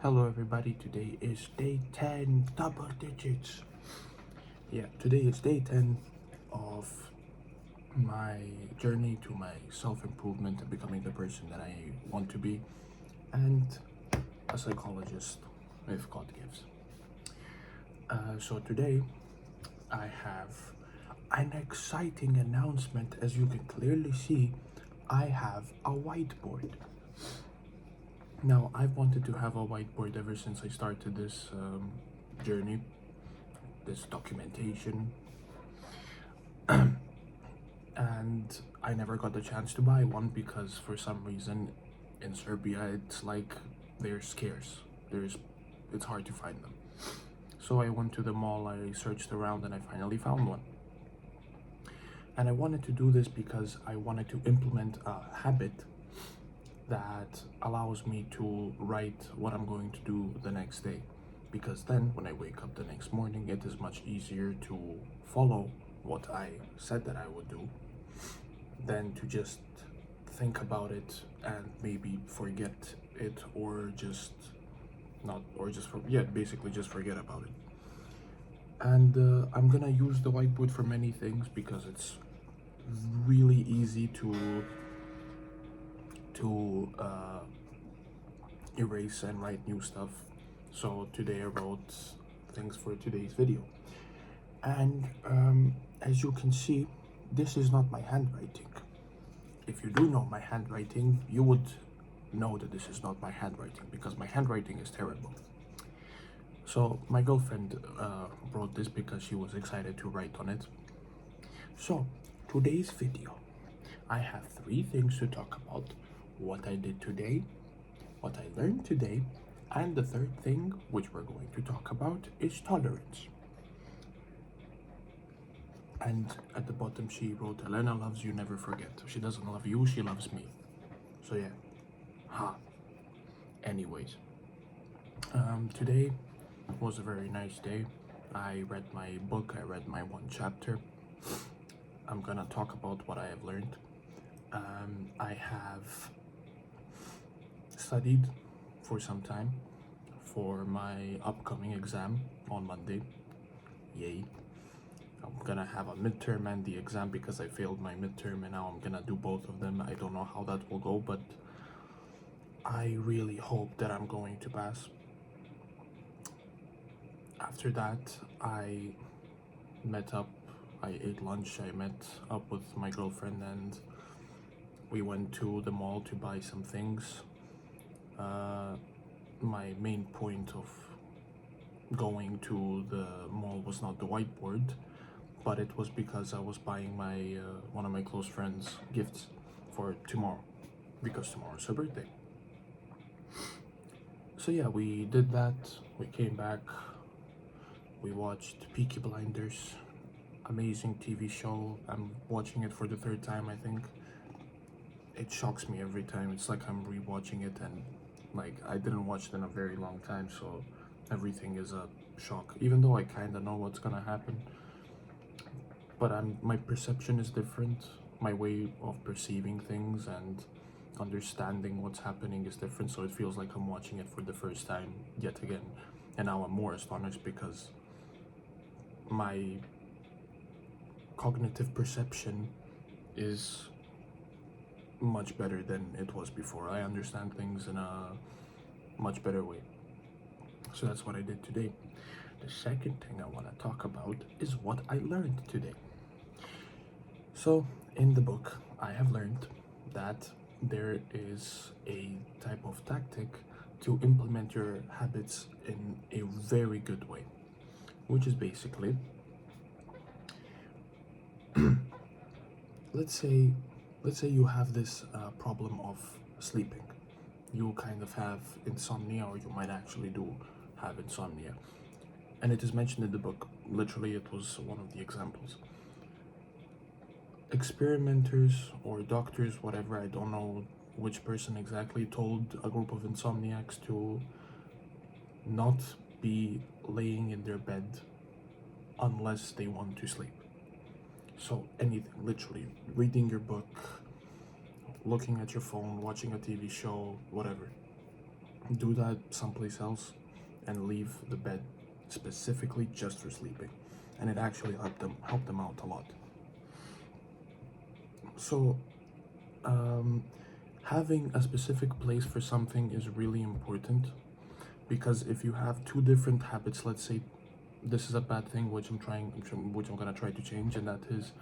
Hello everybody, today is day 10, double digits. Yeah, today is day 10 of my journey to my self-improvement and becoming the person that I want to be, and a psychologist if God gives. So today I have an exciting announcement. As you can clearly see, I have a whiteboard. Now, I've wanted to have a whiteboard ever since I started this journey, this documentation, and I never got the chance to buy one because for some reason in Serbia it's like they're scarce. It's hard to find them. So I went to the mall, I searched around, and I finally found one. And I wanted to do this because I wanted to implement a habit that allows me to write what I'm going to do the next day. Because then, when I wake up the next morning, it is much easier to follow what I said that I would do than to just think about it and maybe forget it, or just not, or just for, yeah, basically just forget about it. And I'm gonna use the whiteboard for many things because it's really easy to erase and write new stuff. So today I wrote things for today's video, and as you can see, this is not my handwriting. If you do know my handwriting, you would know that this is not my handwriting because my handwriting is terrible. So my girlfriend wrote this because she was excited to write on it. So today's video, I have 3 things to talk about: what I did today, what I learned today, and the third thing, which we're going to talk about, is tolerance. And at the bottom she wrote, Elena loves you, never forget. She doesn't love you, she loves me. So yeah, anyways, today was a very nice day. I read my book, I read my 1 chapter. I'm gonna talk about what I have learned. I have studied for some time for my upcoming exam on Monday. Yay. I'm gonna have a midterm and the exam because I failed my midterm, and now I'm gonna do both of them. I don't know how that will go, but I really hope that I'm going to pass. After that, I ate lunch, I met up with my girlfriend, and we went to the mall to buy some things. My main point of going to the mall was not the whiteboard, but it was because I was buying my one of my close friends gifts for tomorrow, because tomorrow is her birthday. So yeah, we did that. We came back, we watched Peaky Blinders, amazing TV show. I'm watching it for the 3rd time, I think. It shocks me every time. It's like I'm rewatching it, and like I didn't watch it in a very long time, so everything is a shock, even though I kind of know what's gonna happen. But my perception is different. My way of perceiving things and understanding what's happening is different, so it feels like I'm watching it for the first time yet again. And now I'm more astonished because my cognitive perception is much better than it was before. I understand things in a much better way. So that's what I did today. The second thing I want to talk about is what I learned today. So in the book, I have learned that there is a type of tactic to implement your habits in a very good way, which is basically let's say you have this problem of sleeping. You kind of have insomnia, or you might actually do have insomnia, and it is mentioned in the book. Literally, it was one of the examples. Experimenters or doctors, whatever, I don't know which person exactly, told a group of insomniacs to not be laying in their bed unless they want to sleep. So anything, literally, reading your book, looking at your phone, watching a TV show, whatever. do that someplace else and leave the bed specifically just for sleeping, and it actually helped them out a lot. So having a specific place for something is really important, because if you have two different habits, let's say this is a bad thing which I'm gonna try to change, and that is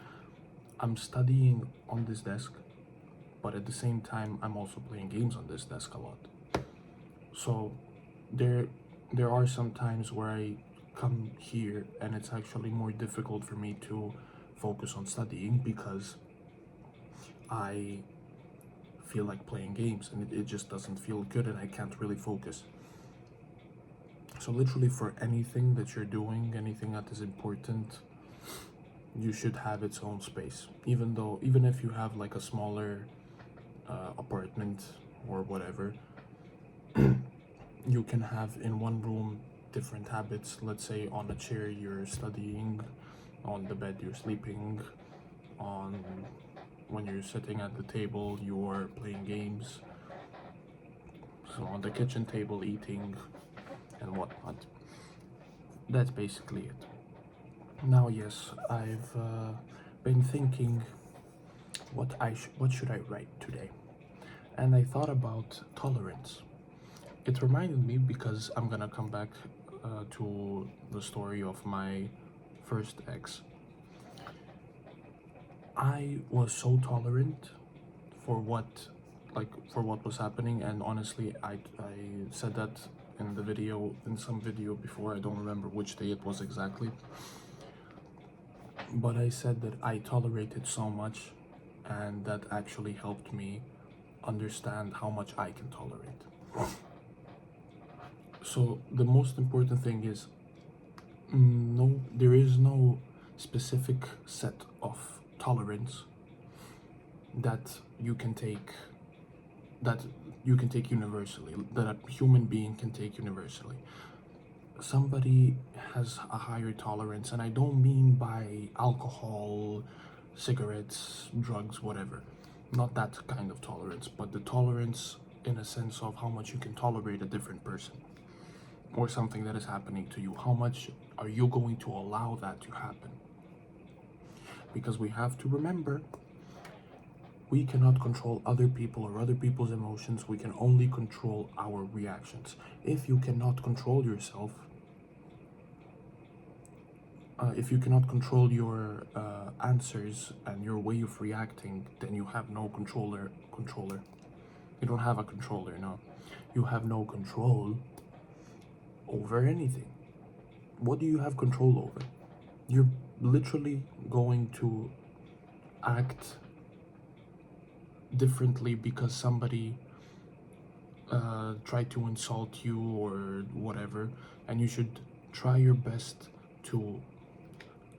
I'm studying on this desk, but at the same time I'm also playing games on this desk a lot. So there are some times where I come here and it's actually more difficult for me to focus on studying because I feel like playing games, and it just doesn't feel good and I can't really focus. So literally for anything that you're doing, anything that is important, you should have its own space. Even if you have like a smaller apartment or whatever, you can have in one room different habits. Let's say on a chair you're studying, on the bed you're sleeping, on when you're sitting at the table you're playing games, so on the kitchen table eating and whatnot. That's basically it. Now, yes, I've been thinking what should I write today, and I thought about tolerance. It reminded me because I'm gonna come back to the story of my first ex. I was so tolerant for what was happening, and honestly, I said that in some video before. I don't remember which day it was exactly, but I said that I tolerated so much, and that actually helped me understand how much I can tolerate. So the most important thing is there is no specific set of tolerance that you can take universally, that a human being can take universally. Somebody has a higher tolerance, and I don't mean by alcohol, cigarettes, drugs, whatever. Not that kind of tolerance, but the tolerance in a sense of how much you can tolerate a different person or something that is happening to you. How much are you going to allow that to happen? Because we have to remember, we cannot control other people or other people's emotions. We can only control our reactions. If you cannot control yourself, if you cannot control your answers and your way of reacting, then you have no controller. You don't have a controller, no. You have no control over anything. What do you have control over? You're literally going to act differently because somebody tried to insult you or whatever, and you should try your best to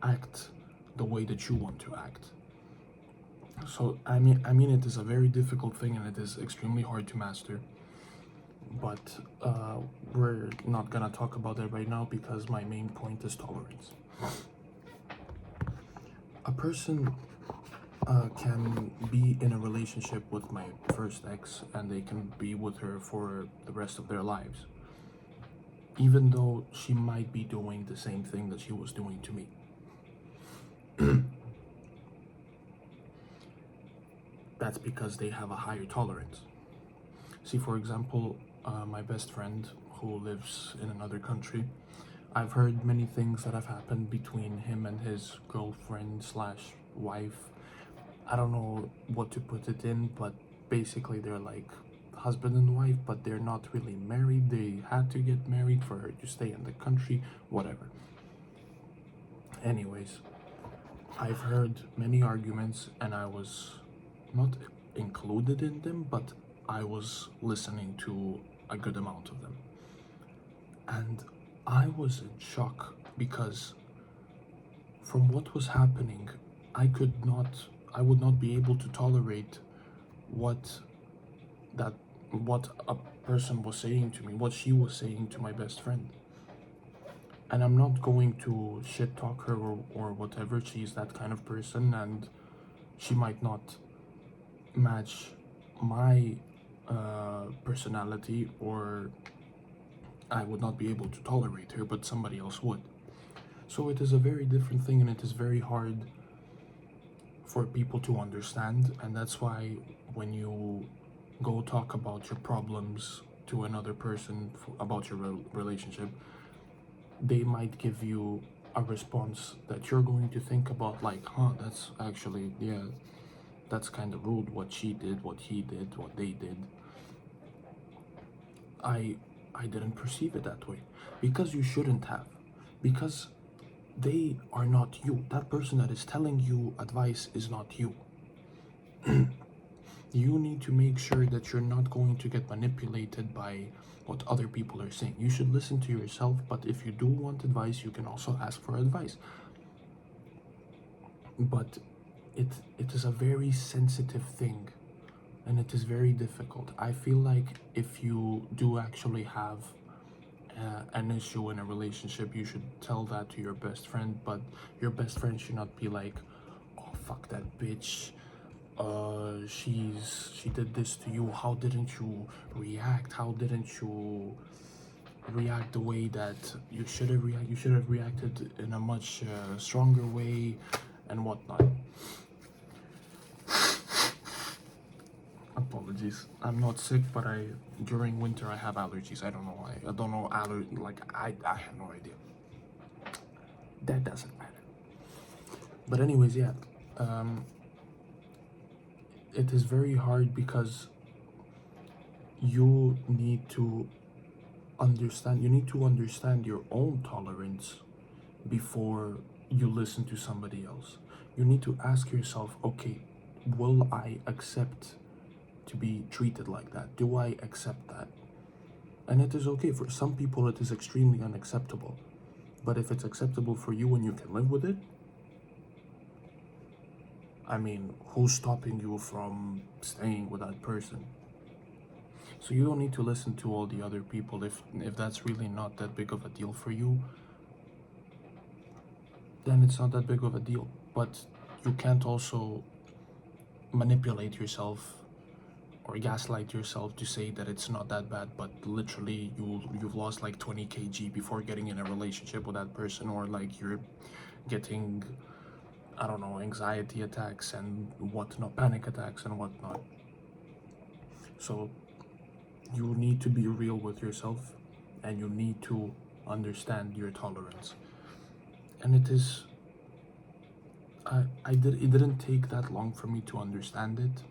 act the way that you want to act. So I mean it is a very difficult thing, and it is extremely hard to master, but we're not gonna talk about that right now because my main point is tolerance. A person can be in a relationship with my first ex, and they can be with her for the rest of their lives, even though she might be doing the same thing that she was doing to me. That's because they have a higher tolerance. See, for example, my best friend who lives in another country, I've heard many things that have happened between him and his girlfriend slash wife. I don't know what to put it in, but basically they're like husband and wife, but they're not really married. They had to get married for her to stay in the country, whatever. Anyways, I've heard many arguments, and I was not included in them, but I was listening to a good amount of them. And I was in shock because from what was happening, I would not be able to tolerate what a person was saying to me, what she was saying to my best friend. And I'm not going to shit talk her or whatever. She's that kind of person, and she might not match my personality, or I would not be able to tolerate her, but somebody else would. So it is a very different thing, and it is very hard for people to understand. And that's why when you go talk about your problems to another person about your relationship, they might give you a response that you're going to think about, like, huh, that's actually, yeah, that's kind of rude, what she did, what he did, what they did. I didn't perceive it that way, because you shouldn't have, because they are not you. That person that is telling you advice is not you. You need to make sure that you're not going to get manipulated by what other people are saying. You should listen to yourself, but if you do want advice, you can also ask for advice. But it is a very sensitive thing, and it is very difficult. I feel like if you do actually have an issue in a relationship, you should tell that to your best friend, but your best friend should not be like, oh, fuck that bitch, she did this to you, how didn't you react, how didn't you react the way that you should have reacted, you should have reacted in a much stronger way and whatnot. Apologies, I'm not sick, but during winter I have allergies. I don't know why. I don't know I have no idea. That doesn't matter. But anyways, yeah, it is very hard because you need to understand your own tolerance before you listen to somebody else. You need to ask yourself, okay, will I accept to be treated like that? Do I accept that? And it is okay. For some people it is extremely unacceptable, but if it's acceptable for you and you can live with it, I mean, who's stopping you from staying with that person? So you don't need to listen to all the other people. If that's really not that big of a deal for you, then it's not that big of a deal. But you can't also manipulate yourself or gaslight yourself to say that it's not that bad, but literally you've lost like 20 kg before getting in a relationship with that person, or like you're getting, I don't know, anxiety attacks and whatnot, panic attacks and whatnot. So you need to be real with yourself, and you need to understand your tolerance. And it it didn't take that long for me to understand it,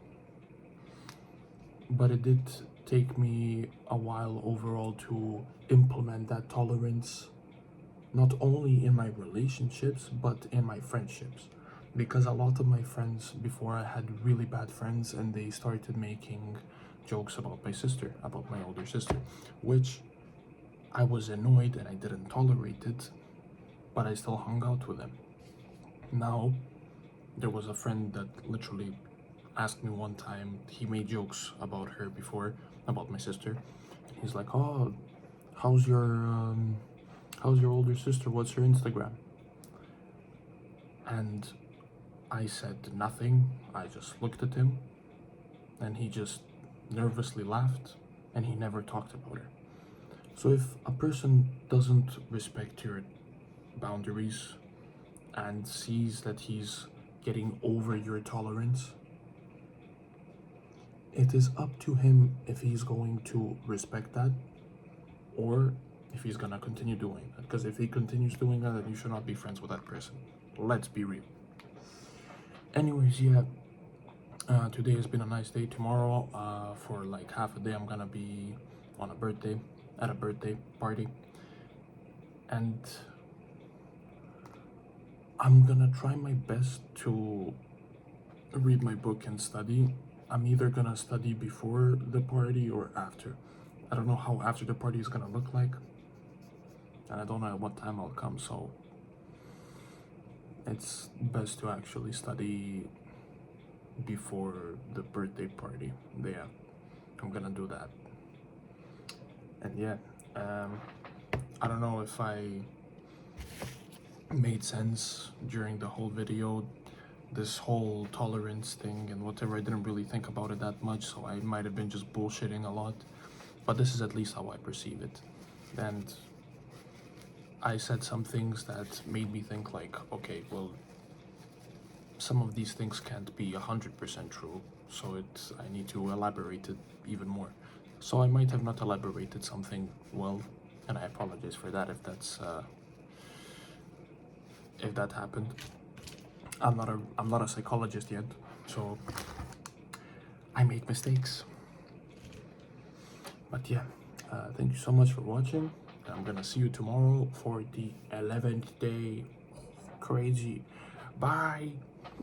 but it did take me a while overall to implement that tolerance, not only in my relationships but in my friendships. Because a lot of my friends before, I had really bad friends, and they started making jokes about my sister, about my older sister, which I was annoyed and I didn't tolerate it, but I still hung out with them. Now, there was a friend that literally asked me one time, he made jokes about her before, about my sister. He's like, oh, how's your older sister? What's her Instagram? And I said nothing. I just looked at him, and he just nervously laughed, and he never talked about her. So if a person doesn't respect your boundaries and sees that he's getting over your tolerance, it is up to him if he's going to respect that or if he's gonna continue doing that. Because if he continues doing that, then you should not be friends with that person. Let's be real. Anyways, yeah, today has been a nice day. Tomorrow, for like half a day, I'm gonna be at a birthday party, and I'm gonna try my best to read my book and study. I'm either gonna study before the party or after. I don't know how after the party is gonna look like, and I don't know at what time I'll come, so it's best to actually study before the birthday party. Yeah, I'm gonna do that. And yeah, I don't know if I made sense during the whole video. this whole tolerance thing and whatever. I didn't really think about it that much, so I might have been just bullshitting a lot. But this is at least how I perceive it. And I said some things that made me think like, okay, well, some of these things can't be 100% true, so I need to elaborate it even more. So I might have not elaborated something well, and I apologize for that if that happened. I'm not a psychologist yet, so I make mistakes. But yeah, thank you so much for watching. I'm gonna see you tomorrow for the 11th day. Crazy. Bye.